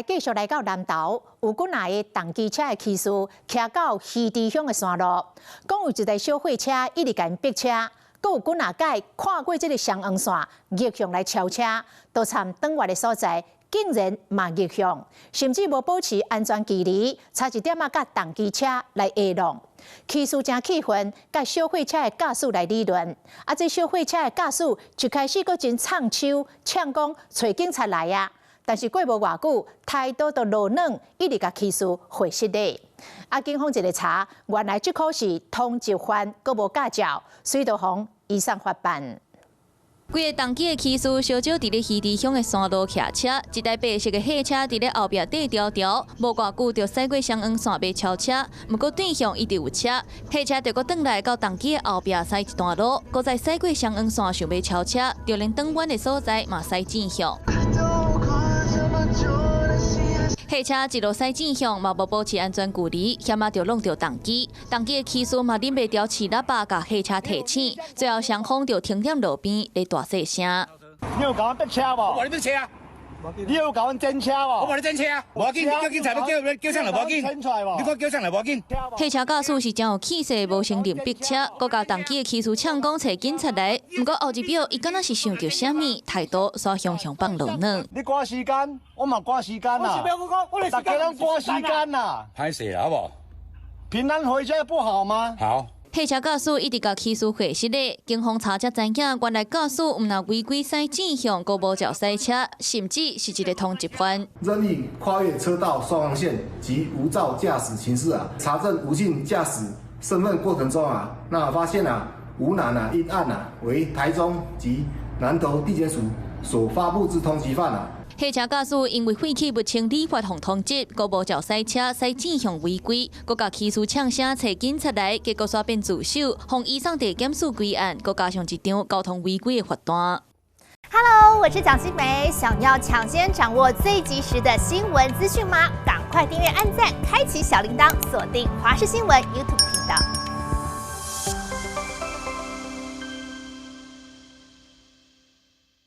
继续来到南投，有几那个重机车的骑士骑到鱼池乡的山路，讲有一台小货车一直甲因逼车，阁有几那届看过这个双黄线逆向来超车，都参转弯的所在竟然嘛逆向，甚至无保持安全距离，差一点甲重机车来压撞。骑士真气愤，甲小货车的驾驶来理论，这小货车的驾驶一开始阁真唱秋，呛讲找警察来啊！但是过无偌久，态度就落冷，一直甲骑士回失礼。警方一个查，原来这可是通缉犯，阁无驾照，水道防移送法办。规个重机的骑士小少伫咧鱼池乡的山路骑车，一台白色的货车伫咧后壁底条条，无偌久就驶过双黄线要超车，不过对向一直有车，货车就搁转来到重机的后壁驶一段路，搁再驶过双黄线想要超车，就连转弯的所在嘛驶正向。货车一路驶正向，嘛无保持安全距离，险啊就弄到重机。重机的骑士嘛忍袂住气喇叭，甲货车提醒，最后双方就停在路边咧大细声。你有甲阮逼车无？我话你逼车啊！你有甲阮真车无？我话你真车啊！无要紧，叫警察要叫上来无要紧。你快叫上来无要紧。货车驾驶是真有气势，无承认逼车，搁甲重机的骑士呛讲找警察来。不过后一秒，伊敢若是想到啥物，态度煞向放落冷。你赶时间，我嘛赶时间啦。大家拢赶时间啦。歹势啦，好不？平安回家不好吗？好。货车驾驶一直甲骑士回失礼，警方查才知影，原来驾驶毋但违规驶正向，阁无照驶车，甚至是一个通缉犯。任意跨越车道双黄线及无照驾驶情事查证无尽驾驶身份过程中那发现吴男因案为台中及南投地检署所发布之通缉犯货车驾驶因为废弃不清理发通通缉，阁无照驶车，驶正向违规，阁甲骑士呛声找警察来，结果煞变自首，互移送地检署归案，阁加上一张交通违规的罚单。Hello， 我是蒋欣梅，想要抢先掌握最及时的新闻资讯吗？赶快订阅、按赞、开启小铃铛，锁定华视新闻 YouTube 频道。